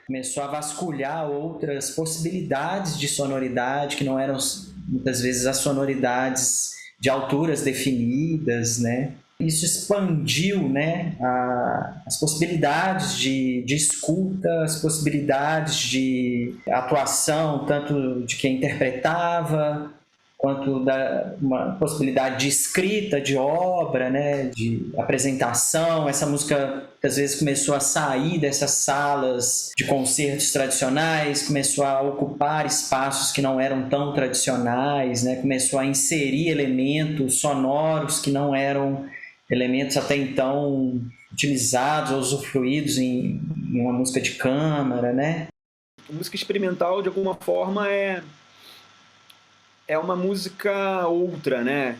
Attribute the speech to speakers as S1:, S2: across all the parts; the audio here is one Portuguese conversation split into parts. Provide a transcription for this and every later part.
S1: Começou a vasculhar outras possibilidades de sonoridade que não eram muitas vezes as sonoridades de alturas definidas, né? Isso expandiu, né, as possibilidades de escuta, as possibilidades de atuação, tanto de quem interpretava, quanto uma possibilidade de escrita, de obra, né, de apresentação. Essa música, às vezes, começou a sair dessas salas de concertos tradicionais, começou a ocupar espaços que não eram tão tradicionais, né, começou a inserir elementos sonoros que não eram elementos até então utilizados ou usufruídos em uma música de câmara, né?
S2: A música experimental, de alguma forma, é uma música outra, né?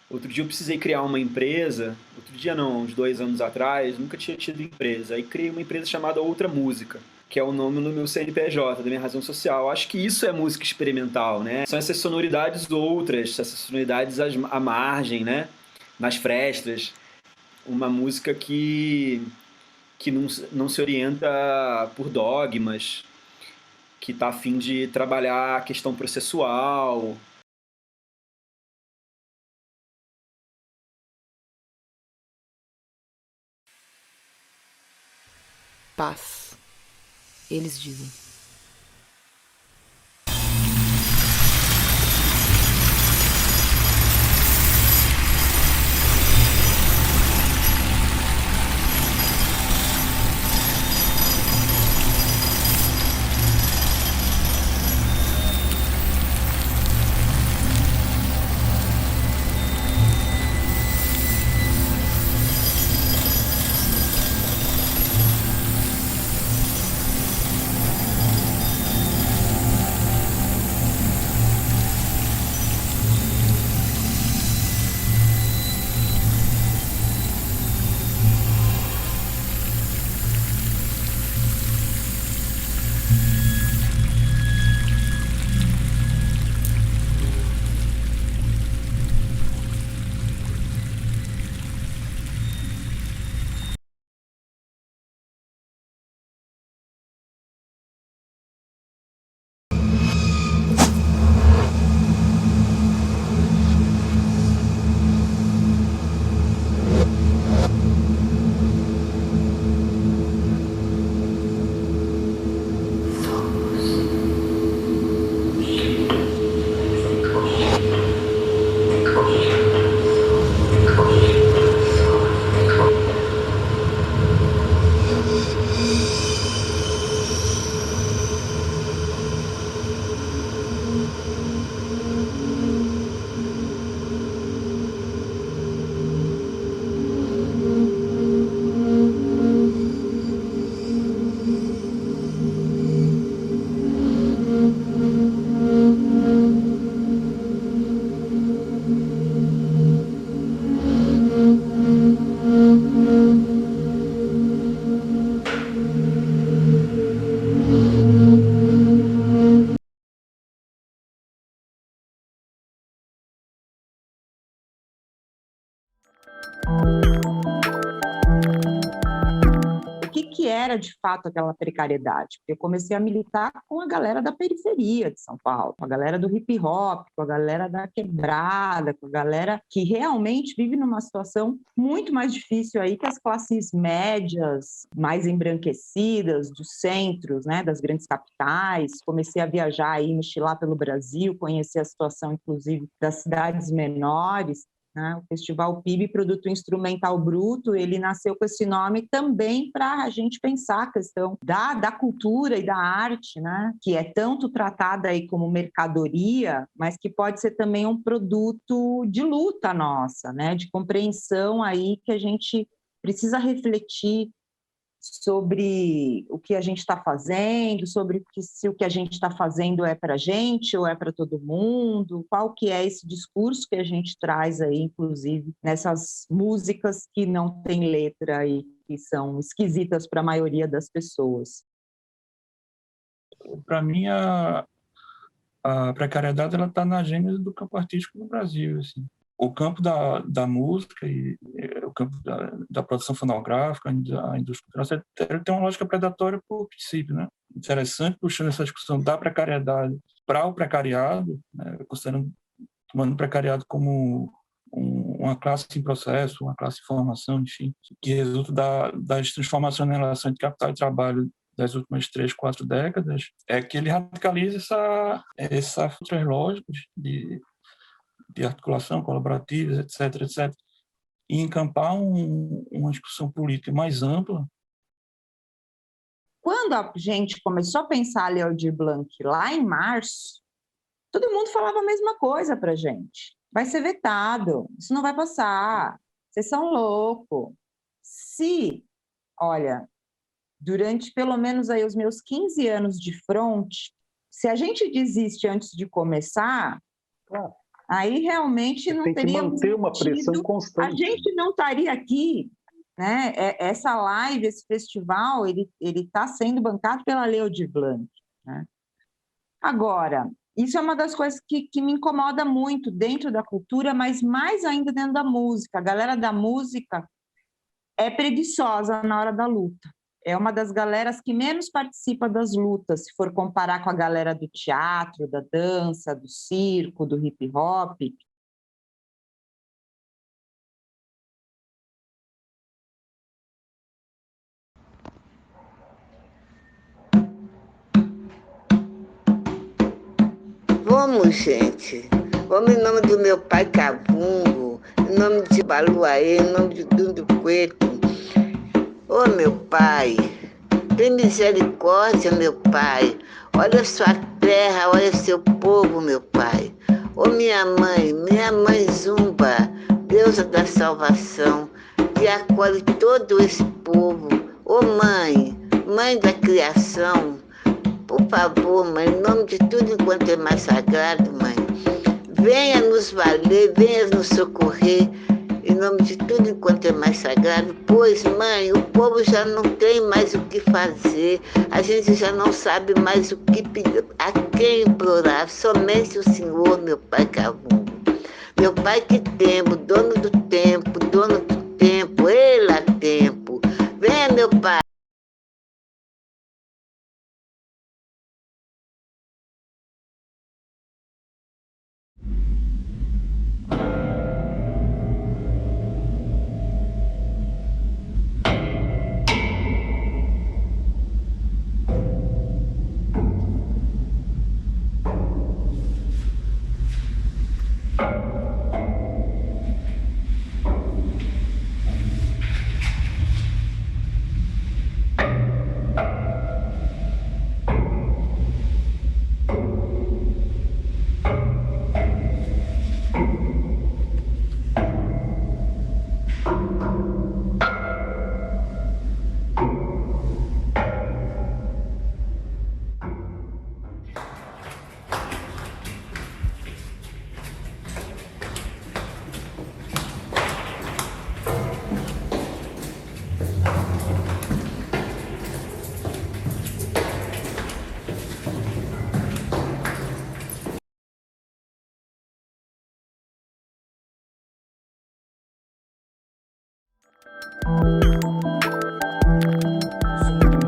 S2: Outro dia eu precisei criar uma empresa, outro dia não, uns 2 anos atrás, nunca tinha tido empresa. Aí criei uma empresa chamada Outra Música, que é o nome do meu CNPJ, da minha razão social. Acho que isso é música experimental, né? São essas sonoridades outras, essas sonoridades à margem, né? Nas frestas. Uma música que não se orienta por dogmas, que está a fim de trabalhar a questão processual.
S3: Paz, eles dizem. O que era de fato aquela precariedade? Porque eu comecei a militar com a galera da periferia de São Paulo, com a galera do hip hop, com a galera da quebrada, com a galera que realmente vive numa situação muito mais difícil aí que as classes médias, mais embranquecidas, dos centros, né, das grandes capitais. Comecei a viajar aí, mochilar pelo Brasil, conhecer a situação, inclusive, das cidades menores. né? O Festival PIB, Produto Instrumental Bruto, ele nasceu com esse nome também para a gente pensar a questão da cultura e da arte, né? Que é tanto tratada aí como mercadoria, mas que pode ser também um produto de luta nossa, né? De compreensão aí que a gente precisa refletir sobre o que a gente está fazendo, sobre se o que a gente está fazendo é para a gente ou é para todo mundo, qual que é esse discurso que a gente traz aí, inclusive, nessas músicas que não têm letra e que são esquisitas para a maioria das pessoas.
S4: Para mim, a precariedade está na gênese do campo artístico no Brasil. Assim. O campo da música e o campo da produção fonográfica, a indústria cultural, ele tem uma lógica predatória por princípio. Né? Interessante, puxando essa discussão da precariedade para o precariado, né? Tomando o precariado como uma classe em processo, uma classe em formação, enfim, que resulta das transformações na relação de capital e trabalho das últimas 3, 4 décadas, é que ele radicaliza essas outras lógicas de articulação colaborativa, etc., e encampar uma discussão política mais ampla.
S3: Quando a gente começou a pensar Léo de Blanc lá em março, todo mundo falava a mesma coisa para a gente. Vai ser vetado, isso não vai passar, vocês são loucos. Olha, durante pelo menos aí os meus 15 anos de fronte, se a gente desiste antes de começar, aí realmente não teria
S5: manter uma pressão constante.
S3: A gente não estaria aqui, né? Essa live, esse festival, ele está sendo bancado pela Léo de Blanc, né? Agora, isso é uma das coisas que me incomoda muito dentro da cultura, mas mais ainda dentro da música. A galera da música é preguiçosa na hora da luta. É uma das galeras que menos participa das lutas, se for comparar com a galera do teatro, da dança, do circo, do hip hop.
S6: Vamos, gente. Vamos em nome do meu pai Cavungo, em nome de Baluaê, em nome de Dundo Cueto. Ô, meu pai, tem misericórdia, meu pai. Olha sua terra, olha seu povo, meu pai. Ô, minha mãe Zumba, deusa da salvação, que acolhe todo esse povo. Ô, mãe da criação, por favor, mãe, em nome de tudo enquanto é mais sagrado, mãe, venha nos valer, venha nos socorrer, em nome de tudo enquanto é mais sagrado, pois, mãe, o povo já não tem mais o que fazer, a gente já não sabe mais o que pedir, a quem implorar, somente o Senhor, meu pai Cavungo. Meu pai que tempo, dono do tempo, ele há tempo. Venha, meu pai.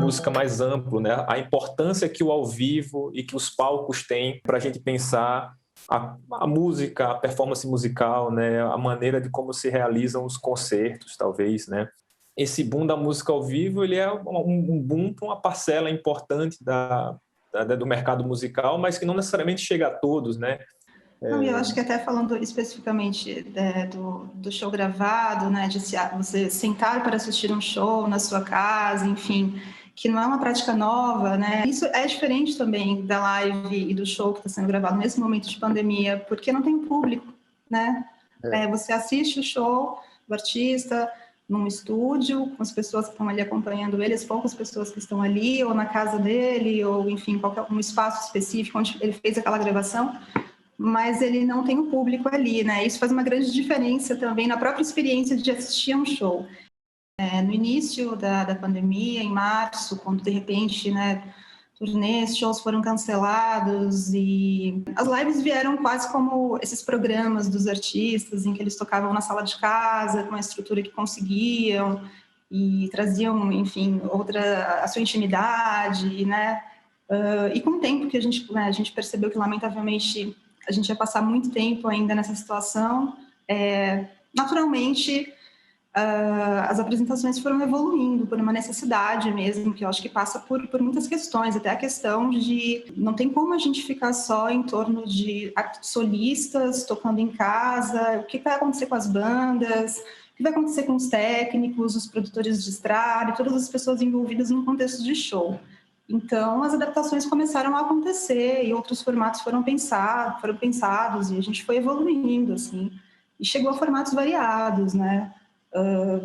S7: Música mais amplo, né? A importância que o ao vivo e que os palcos têm para a gente pensar a música, a performance musical, né? A maneira de como se realizam os concertos, talvez, né? Esse boom da música ao vivo, ele é um boom para uma parcela importante do mercado musical, mas que não necessariamente chega a todos, né?
S5: Não, eu acho que até falando especificamente do show gravado, né, de você sentar para assistir um show na sua casa, enfim, que não é uma prática nova, né? Isso é diferente também da live e do show que está sendo gravado nesse momento de pandemia, porque não tem público, né? Você assiste o show do artista num estúdio, com as pessoas que estão ali acompanhando ele, as poucas pessoas que estão ali, ou na casa dele, ou enfim, qualquer um espaço específico onde ele fez aquela gravação, mas ele não tem o público ali, né? Isso faz uma grande diferença também na própria experiência de assistir a um show. No início da pandemia, em março, quando de repente, né, turnês, shows foram cancelados e as lives vieram quase como esses programas dos artistas em que eles tocavam na sala de casa, com a estrutura que conseguiam e traziam, enfim, a sua intimidade, né? E com o tempo que a gente percebeu que, lamentavelmente, a gente ia passar muito tempo ainda nessa situação, naturalmente, as apresentações foram evoluindo por uma necessidade mesmo, que eu acho que passa por muitas questões, até a questão de não tem como a gente ficar só em torno de solistas tocando em casa, o que vai acontecer com as bandas, o que vai acontecer com os técnicos, os produtores de estrada e todas as pessoas envolvidas no contexto de show. Então, as adaptações começaram a acontecer e outros formatos foram pensados e a gente foi evoluindo, assim, e chegou a formatos variados, né?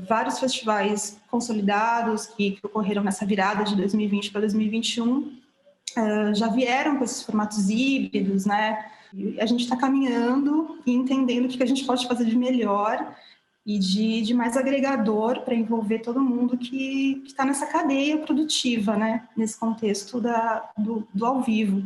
S5: Vários festivais consolidados que ocorreram nessa virada de 2020 para 2021 já vieram com esses formatos híbridos, né? E a gente está caminhando e entendendo o que a gente pode fazer de melhor e de mais agregador para envolver todo mundo que está nessa cadeia produtiva, né? Nesse contexto do ao vivo.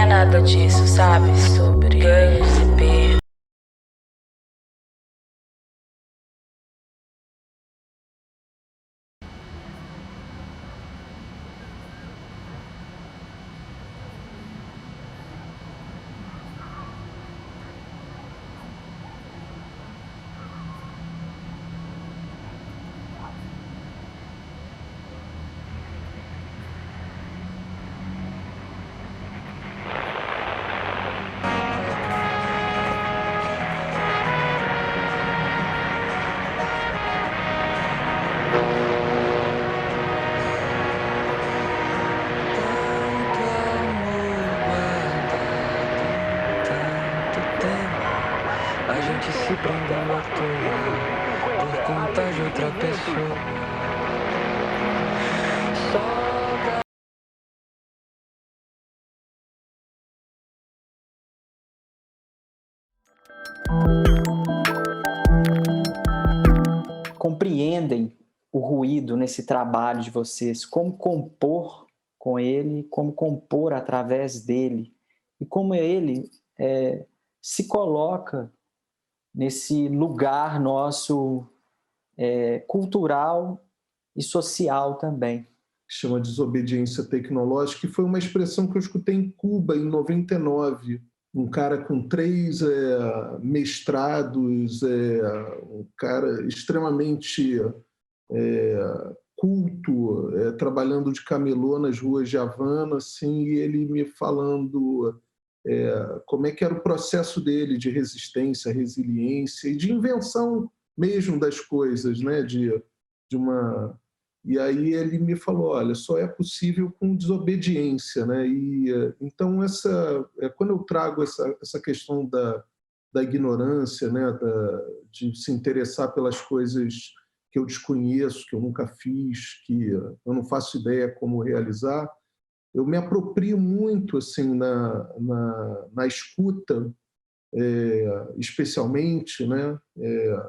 S8: Nada disso, sabe? Sobre ganhos e perdas.
S9: A gente se prendendo à toa por conta de outra pessoa.
S1: Compreendem o ruído nesse trabalho de vocês, como compor com ele, como compor através dele, e como ele se coloca nesse lugar nosso cultural e social também.
S10: Chama desobediência tecnológica, que foi uma expressão que eu escutei em Cuba, em 99. Um cara com 3 mestrados, um cara extremamente culto, trabalhando de camelô nas ruas de Havana, assim, e ele me falando como é que era o processo dele de resistência, resiliência e de invenção mesmo das coisas, né? de E aí ele me falou, olha, só é possível com desobediência, né? E então quando eu trago essa questão da ignorância, né? De se interessar pelas coisas que eu desconheço, que eu nunca fiz, que eu não faço ideia como realizar, eu me aproprio muito assim na escuta, especialmente, né?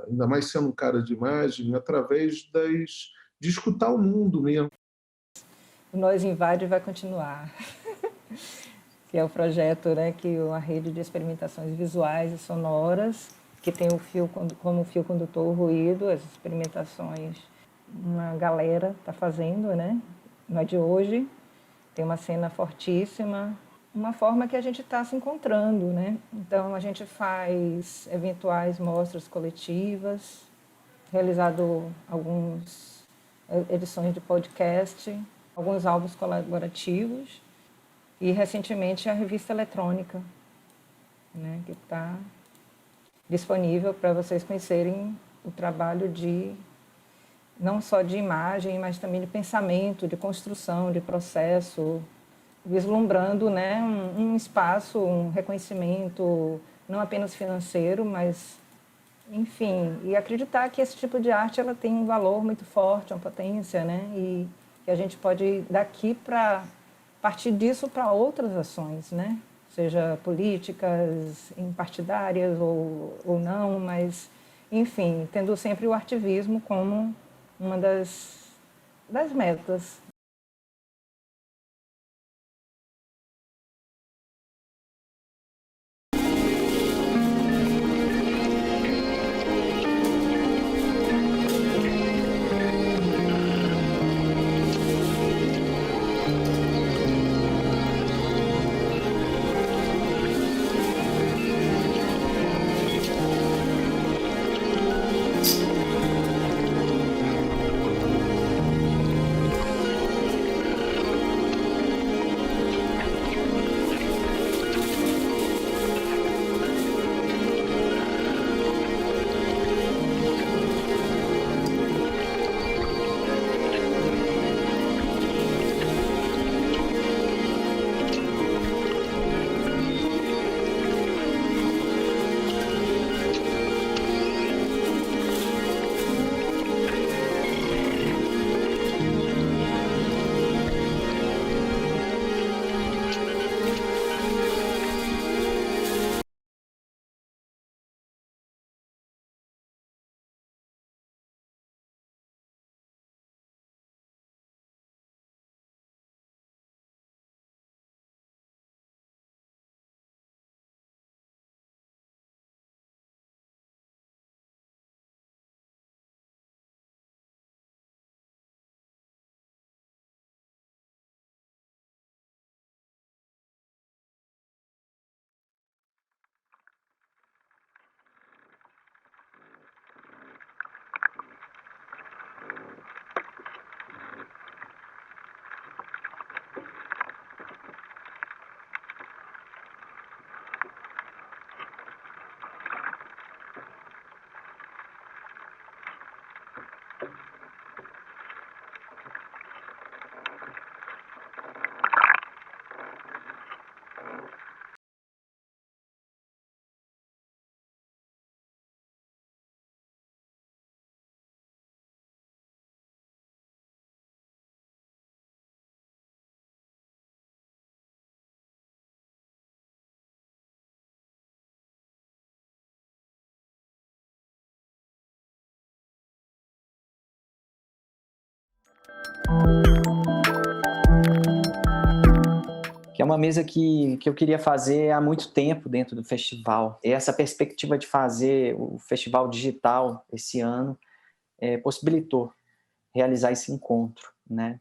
S10: Ainda mais sendo um cara de imagem, através de escutar o mundo mesmo.
S11: O Nós Invade vai continuar, que é o projeto, né, que é uma rede de experimentações visuais e sonoras, que tem como fio condutor o ruído, as experimentações uma galera está fazendo, né? Não é de hoje, tem uma cena fortíssima, uma forma que a gente está se encontrando, né? Então a gente faz eventuais mostras coletivas, realizado algumas edições de podcast, alguns álbuns colaborativos e recentemente a revista eletrônica, né, que está disponível para vocês conhecerem o trabalho não só de imagem, mas também de pensamento, de construção, de processo, vislumbrando, né, um espaço, um reconhecimento, não apenas financeiro, mas, enfim, e acreditar que esse tipo de arte ela tem um valor muito forte, uma potência, né, e que a gente pode, daqui para partir disso para outras ações, né, seja políticas, partidárias ou não, mas, enfim, tendo sempre o artivismo como uma das metas.
S1: Que é uma mesa que eu queria fazer há muito tempo dentro do festival. E essa perspectiva de fazer o festival digital esse ano possibilitou realizar esse encontro, né?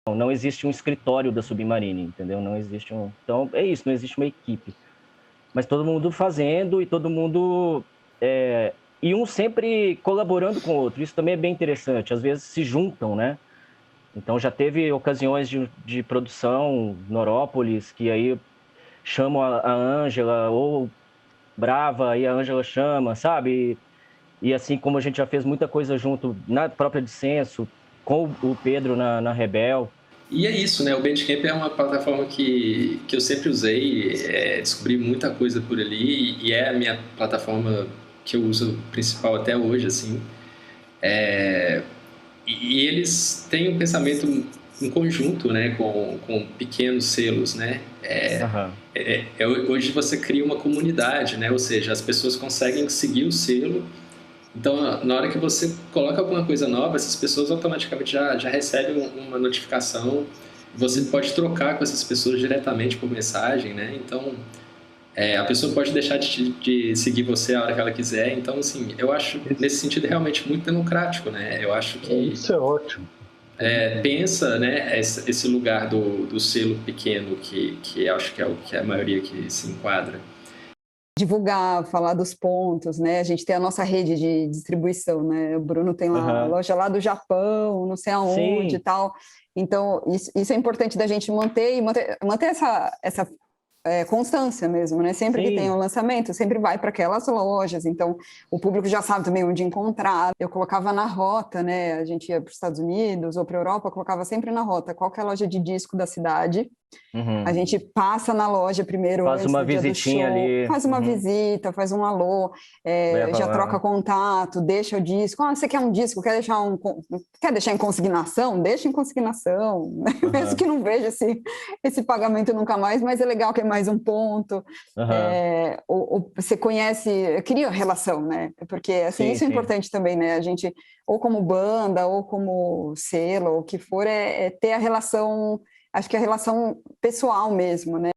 S12: Não existe um escritório da Submarine, entendeu? Não existe um... Então, é isso, não existe uma equipe. Mas todo mundo fazendo e todo mundo... E um sempre colaborando com o outro. Isso também é bem interessante. Às vezes se juntam, né? Então já teve ocasiões de produção, Norópolis, que aí chamam a Ângela, ou Brava, e a Ângela chama, sabe? E assim como a gente já fez muita coisa junto na própria Dissenso, com o Pedro na Rebel.
S13: E é isso, né? O Bandcamp é uma plataforma que eu sempre usei, descobri muita coisa por ali e é a minha plataforma que eu uso principal até hoje, assim. E eles têm um pensamento em conjunto, né? Com pequenos selos, né? Hoje você cria uma comunidade, né? Ou seja, as pessoas conseguem seguir o selo. Então, na hora que você coloca alguma coisa nova, essas pessoas automaticamente já recebem uma notificação. Você pode trocar com essas pessoas diretamente por mensagem, né? Então, a pessoa pode deixar de seguir você a hora que ela quiser. Então, assim, eu acho, nesse sentido, realmente muito democrático, né? Eu acho que...
S14: Isso é ótimo.
S13: Pensa, né, esse lugar do selo pequeno, que acho que é o que a maioria que se enquadra.
S15: Divulgar, falar dos pontos, né? A gente tem a nossa rede de distribuição, né? O Bruno tem lá a loja lá do Japão, não sei aonde e tal. Então, isso é importante da gente manter essa constância mesmo, né? Sempre que tem um lançamento, sempre vai para aquelas lojas. Então, o público já sabe também onde encontrar. Eu colocava na rota, né? A gente ia para os Estados Unidos ou para a Europa, eu colocava sempre na rota qual que é a loja de disco da cidade. A gente passa na loja primeiro,
S12: faz uma visitinha ali,
S15: faz uma visita, faz um alô, já troca contato, deixa o disco. Você quer um disco, quer deixar em consignação? Deixa em consignação, mesmo que não veja esse pagamento nunca mais, mas é legal que é mais um ponto. Você conhece, cria relação, né? Porque assim, isso é importante também, né? A gente, ou como banda, ou como selo, ou o que for, ter a relação. Acho que a relação pessoal mesmo, né?